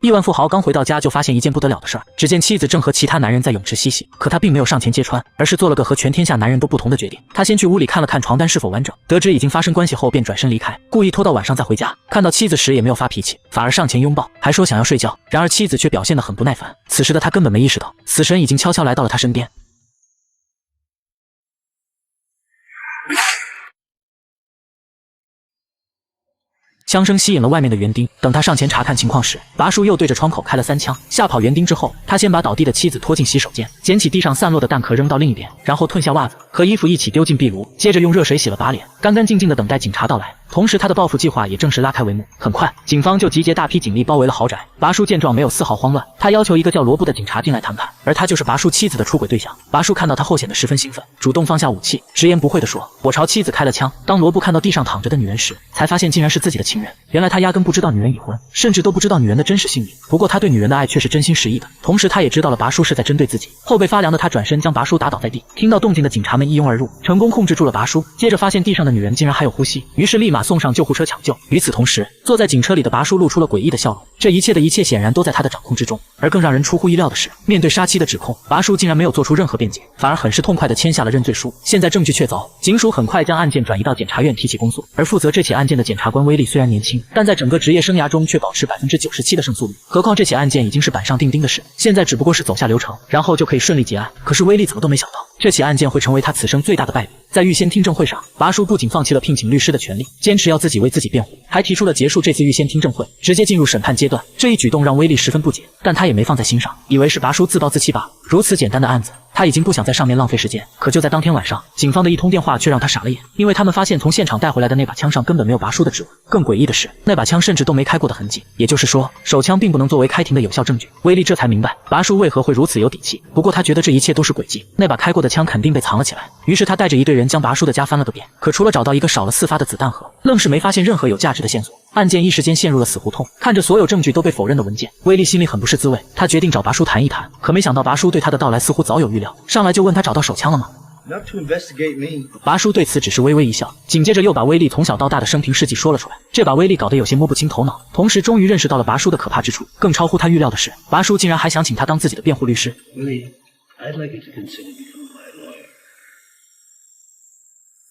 亿万富豪刚回到家就发现一件不得了的事儿，只见妻子正和其他男人在泳池嬉戏，可他并没有上前揭穿，而是做了个和全天下男人都不同的决定。他先去屋里看了看床单是否完整，得知已经发生关系后便转身离开，故意拖到晚上再回家。看到妻子时也没有发脾气，反而上前拥抱，还说想要睡觉。然而妻子却表现得很不耐烦，此时的他根本没意识到，死神已经悄悄来到了他身边。枪声吸引了外面的园丁，等他上前查看情况时，拔叔又对着窗口开了3枪，吓跑园丁之后，他先把倒地的妻子拖进洗手间，捡起地上散落的弹壳扔到另一边，然后褪下袜子和衣服一起丢进壁炉，接着用热水洗了把脸，干干净净的等待警察到来。同时他的报复计划也正式拉开帷幕。很快警方就集结大批警力包围了豪宅。拔叔见状没有丝毫慌乱，他要求一个叫罗布的警察进来谈判，而他就是拔叔妻子的出轨对象。拔叔看到他后显得十分兴奋，主动放下武器，直言不讳地说，我朝妻子开了枪。当罗布看到地上躺着的女人时，才发现竟然是自己的情人。原来他压根不知道女人已婚，甚至都不知道女人的真实姓名。不过他对女人的爱却是真心实意的，同时他也知道了拔叔是在针对自己。后背发凉的他转身将拔叔打倒在地，听到动静的警察们一拥而入，成功控制住了拔叔。接着发现地上的女人竟然还有呼吸，于是立马送上救护车抢救。与此同时，坐在警车里的拔叔露出了诡异的笑容，这一切显然都在他的掌控之中。而更让人出乎意料的是，面对杀妻的指控，拔叔竟然没有做出任何辩解，反而很是痛快地签下了认罪书。现在证据确凿，警署很快将案件转移到检察院提起公诉。而负责这起案件的检察官威利虽然年轻，但在整个职业生涯中却保持97%的胜诉率。何况这起案件已经是板上钉钉的事，现在只不过是走下流程，然后就可以顺利结案。可是威利怎么都没想到，这起案件会成为他此生最大的败笔。在预先听证会上，拔叔不仅放弃了聘请律师的权利，坚持要自己为自己辩护，还提出了结束这次预先听证会，直接进入审判阶段。这一举动让威利十分不解，但他也没放在心上，以为是拔叔自暴自弃罢了。如此简单的案子，他已经不想在上面浪费时间。可就在当天晚上，警方的一通电话却让他傻了眼，因为他们发现从现场带回来的那把枪上根本没有拔叔的指纹。更诡异的是，那把枪甚至都没开过的痕迹，也就是说，手枪并不能作为开庭的有效证据。威利这才明白拔叔为何会如此有底气，不过他觉得这一切都是诡计，那把开过的枪肯定被藏了起来。于是他带着一队人将拔叔的家翻了个遍，可除了找到一个少了4发的子弹盒，愣是没发现任何有价值的线索。案件一时间陷入了死胡同，看着所有证据都被否认的文件，威利心里很不是滋味。他决定找拔叔谈一谈，可没想到拔叔对他的到来似乎早有预料，上来就问他找到手枪了吗？拔叔对此只是微微一笑，紧接着又把威利从小到大的生平事迹说了出来，这把威利搞得有些摸不清头脑。同时终于认识到了拔叔的可怕之处，更超乎他预料的是，拔叔竟然还想请他当自己的辩护律师。I'd like you to consider becoming my lawyer.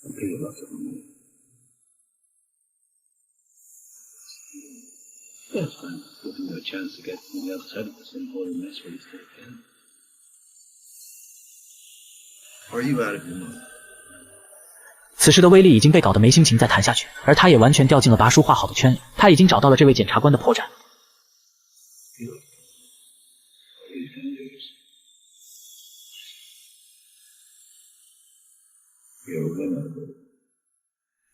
I'll pay you a lot of money. That's fine. Giving you a chance to get from the other side of this important mess where you still can. Are you out of your mind? 此时的威利已经被搞得没心情再谈下去，而他也完全掉进了拔叔画好的圈里。他已经找到了这位检察官的破绽。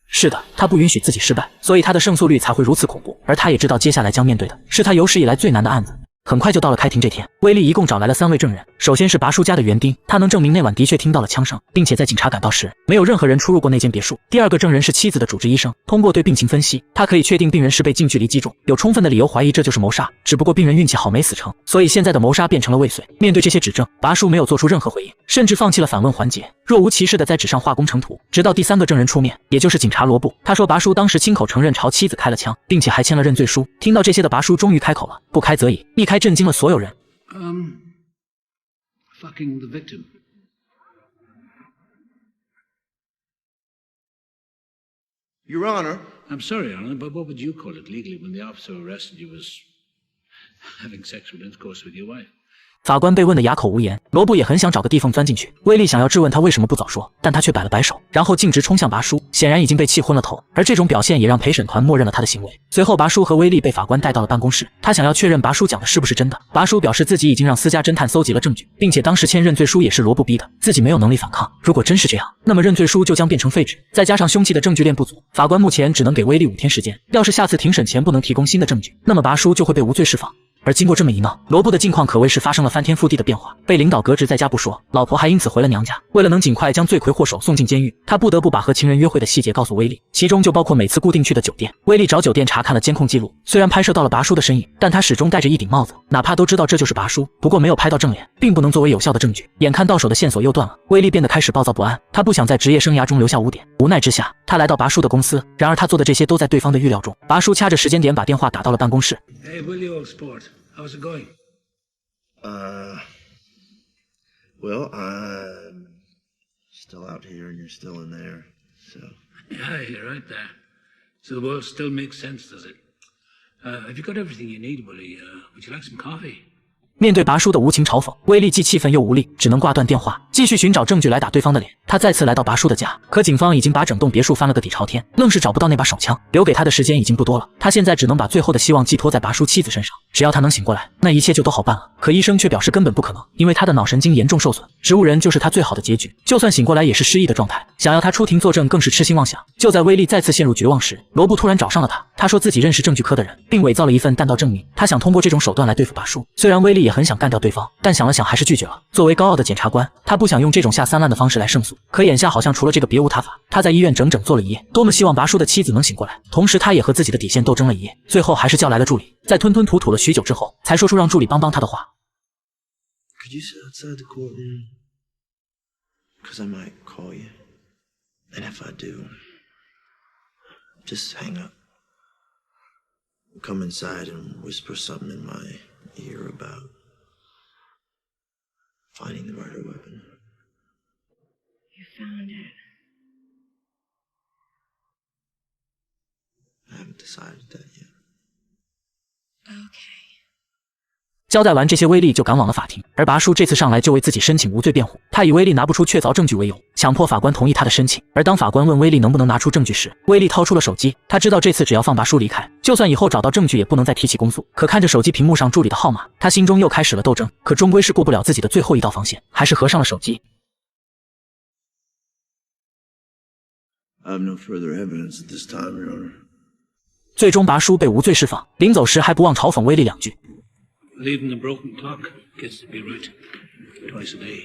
是的，他不允许自己失败，所以他的胜诉率才会如此恐怖。而他也知道接下来将面对的是他有史以来最难的案子。很快就到了开庭这天，威利一共找来了3位证人。首先是拔叔家的园丁，他能证明那晚的确听到了枪声，并且在警察赶到时，没有任何人出入过那间别墅。第二个证人是妻子的主治医生，通过对病情分析，他可以确定病人是被近距离击中，有充分的理由怀疑这就是谋杀。只不过病人运气好没死成，所以现在的谋杀变成了未遂。面对这些指证，拔叔没有做出任何回应，甚至放弃了反问环节，若无其事的在纸上画工程图。直到第3个证人出面，也就是警察罗布，他说拔叔当时亲口承认朝妻子开了枪，并且还签了认罪书。听到这些的拔叔终于开口了，不开则已，一开震惊了所有人。Fucking the victim. Your Honor. I'm sorry, Your Honor, but what would you call it legally when the officer who arrested you was having sexual intercourse with your wife? 法官被问得哑口无言，罗布也很想找个地缝钻进去。威利想要质问他为什么不早说，但他却摆了摆手，然后径直冲向拔叔，显然已经被气昏了头。而这种表现也让陪审团默认了他的行为。随后，拔叔和威利被法官带到了办公室，他想要确认拔叔讲的是不是真的。拔叔表示自己已经让私家侦探搜集了证据，并且当时签认罪书也是罗布逼的，自己没有能力反抗。如果真是这样，那么认罪书就将变成废纸。再加上凶器的证据链不足，法官目前只能给威利5天时间。要是下次庭审前不能提供新的证据，那么拔叔就会被无罪释放。而经过这么一闹，罗布的境况可谓是发生了翻天覆地的变化。被领导革职在家不说，老婆还因此回了娘家。为了能尽快将罪魁祸首送进监狱，他不得不把和情人约会的细节告诉威利，其中就包括每次固定去的酒店。威利找酒店查看了监控记录，虽然拍摄到了拔叔的身影，但他始终戴着一顶帽子，哪怕都知道这就是拔叔，不过没有拍到正脸，并不能作为有效的证据。眼看到手的线索又断了，威利变得开始暴躁不安，他不想在职业生涯中留下污点。无奈之下，他来到拔叔的公司，然而他做的这些都在对方的预料中。拔叔掐着时间点把电话打到了办公室。Hey, Willie, old sport. How's it going? Well, I'm still out here and you're still in there, so. Yeah, you're right there. So the world still makes sense, does it? Have you got everything you need, Willie? Would you like some coffee? 面对拔叔的无情嘲讽，威利既气愤又无力，只能挂断电话，继续寻找证据来打对方的脸。他再次来到拔叔的家，可警方已经把整栋别墅翻了个底朝天，愣是找不到那把手枪。留给他的时间已经不多了，他现在只能把最后的希望寄托在拔叔妻子身上。只要他能醒过来，那一切就都好办了。可医生却表示根本不可能，因为他的脑神经严重受损，植物人就是他最好的结局。就算醒过来，也是失忆的状态。想要他出庭作证，更是痴心妄想。就在威利再次陷入绝望时，罗布突然找上了他。他说自己认识证据科的人，并伪造了一份弹道证明。他想通过这种手段来对付拔叔。虽然威利也很想干掉对方，但想了想还是拒绝了。作为高傲的检察官，他不想用这种下三滥的方式来胜诉。可眼下好像除了这个别无他法。他在医院整整坐了一夜，多么希望拔叔的妻子能醒过来。同时他也和自己的底线斗争了一夜，最后还是叫来了助理。在吞吞吐吐了许久之后，才说出让助理帮他的话。 Could you sit outside the courtroom? Because I might call you. And if I do, just hang up. Come inside and whisper something in my ear about finding the murder weapon. You found it. I haven't decided that yet. Okay. 交代完这些，威利就赶往了法庭。而拔叔这次上来就为自己申请无罪辩护，他以威利拿不出确凿证据为由，强迫法官同意他的申请。而当法官问威利能不能拿出证据时，威利掏出了手机。他知道这次只要放拔叔离开，就算以后找到证据也不能再提起公诉。可看着手机屏幕上助理的号码，他心中又开始了斗争。可终归是过不了自己的最后一道防线，还是合上了手机。 I have no further evidence at this time, Your Honor. 最终拔叔被无罪释放，临走时还不忘嘲讽威利两句。 Leaving the broken clock gets to be right twice a day.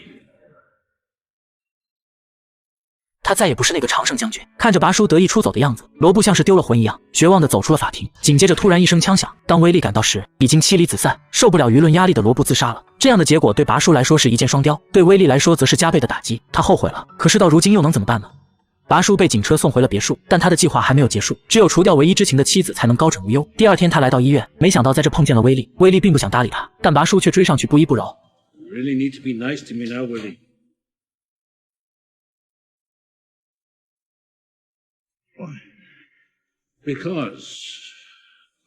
他再也不是那个常胜将军。看着拔叔得意出走的样子，罗布像是丢了魂一样，绝望地走出了法庭。紧接着，突然一声枪响，当威利赶到时，已经妻离子散。受不了舆论压力的罗布自杀了。这样的结果对拔叔来说是一箭双雕，对威利来说则是加倍的打击。他后悔了，可是到如今又能怎么办呢？ 拔叔被警车送回了别墅，但他的计划还没有结束，只有除掉唯一知情的妻子才能高枕无忧。第二天，他来到医院，没想到在这碰见了威利。威利并不想搭理他，但拔叔却追上去不依不饶。You really need to be nice to me now, Willie. Why? Because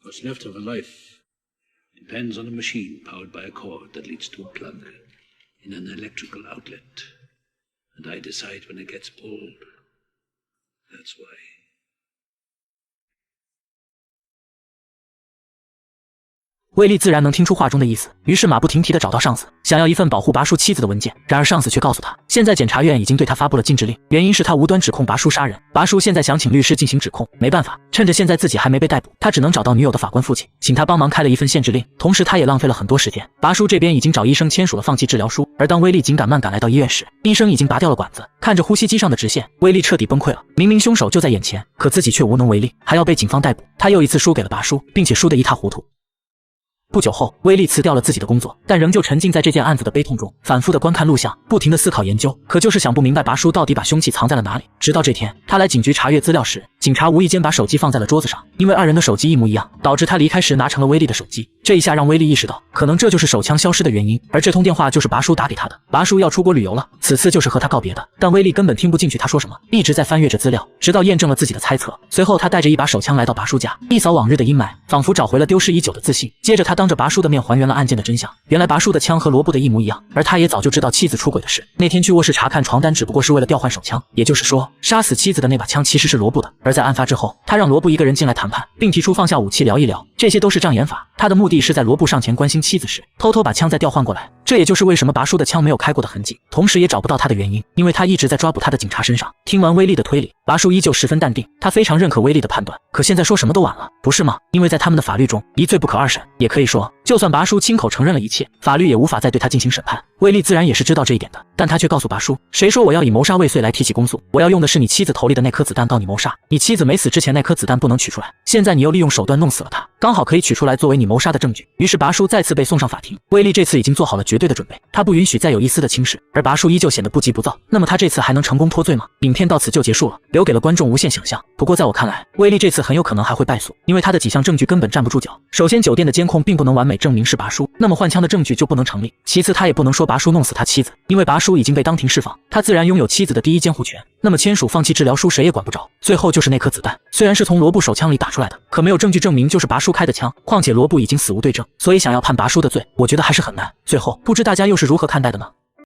what's left of a life depends on a machine powered by a cord that leads to a plug in an electrical outlet. And I decide when it gets pulled. That's why. 威利自然能听出话中的意思，于是马不停蹄地找到上司，想要一份保护拔叔妻子的文件。然而上司却告诉他，现在检察院已经对他发布了禁制令，原因是他无端指控拔叔杀人。拔叔现在想请律师进行指控，没办法，趁着现在自己还没被逮捕，他只能找到女友的法官父亲，请他帮忙开了一份限制令。同时他也浪费了很多时间。拔叔这边已经找医生签署了放弃治疗书，而当威利紧赶慢赶来到医院时，医生已经拔掉了管子。看着呼吸机上的直线，威利彻底崩溃了。明明凶手就在眼前，可自己却无能为力，还要被警方逮捕。他又一次输给了拔叔，并且输得一塌糊涂。 不久后，威利辞掉了自己的工作，但仍旧沉浸在这件案子的悲痛中，反复的观看录像，不停的思考研究，可就是想不明白拔叔到底把凶器藏在了哪里。直到这天，他来警局查阅资料时，警察无意间把手机放在了桌子上，因为二人的手机一模一样，导致他离开时拿成了威利的手机。这一下让威利意识到，可能这就是手枪消失的原因，而这通电话就是拔叔打给他的。拔叔要出国旅游了，此次就是和他告别的，但威利根本听不进去他说什么，一直在翻阅着资料，直到验证了自己的猜测。随后，他带着一把手枪来到拔叔家，一扫往日的阴霾，仿佛找回了丢失已久的自信。接着，他当着拔叔的面还原了案件的真相。原来拔叔的枪和罗布的一模一样，而他也早就知道妻子出轨的事。那天去卧室查看床单，只不过是为了调换手枪，也就是说，杀死妻子的那把枪其实是罗布的。而在案发之后，他让罗布一个人进来谈判，并提出放下武器聊一聊，这些都是障眼法。他的目的是在罗布上前关心妻子时，偷偷把枪再调换过来。这也就是为什么拔叔的枪没有开过的痕迹，同时也找不到他的原因，因为他一直在抓捕他的警察身上。听完威利的推理，拔叔依旧十分淡定，他非常认可威利的判断。可现在说什么都晚了，不是吗？因为在他们的法律中，一罪不可二审，也可以说，就算拔叔亲口承认了一切，法律也无法再对他进行审判。威利自然也是知道这一点的，但他却告诉拔叔，谁说我要以谋杀未遂来提起公诉？我要用的是你妻子头里的那颗子弹告你谋杀。你妻子没死之前那颗子弹不能取出来，现在你又利用手段弄死了他，刚好可以取出来作为你谋杀的证据。于是拔叔再次被送上法庭。威利这次已经做好了绝对的准备，他不允许再有一丝的轻视，而拔叔依旧显得不急不躁。那么他这次还能成功脱罪吗？影片到此就结束了，留给了观众无限想象。不过在我看来，威利这次很有可能还会败诉，因为他的几项证据根本站不住脚。首先，酒店的监控并不能完美美证明是拔叔，那么换枪的证据就不能成立。其次，他也不能说拔叔弄死他妻子，因为拔叔已经被当庭释放，他自然拥有妻子的第一监护权。那么签署放弃治疗书谁也管不着。最后就是那颗子弹，虽然是从罗布手枪里打出来的，可没有证据证明就是拔叔开的枪，况且罗布已经死无对证，所以想要判拔叔的罪，我觉得还是很难。最后，不知大家又是如何看待的呢？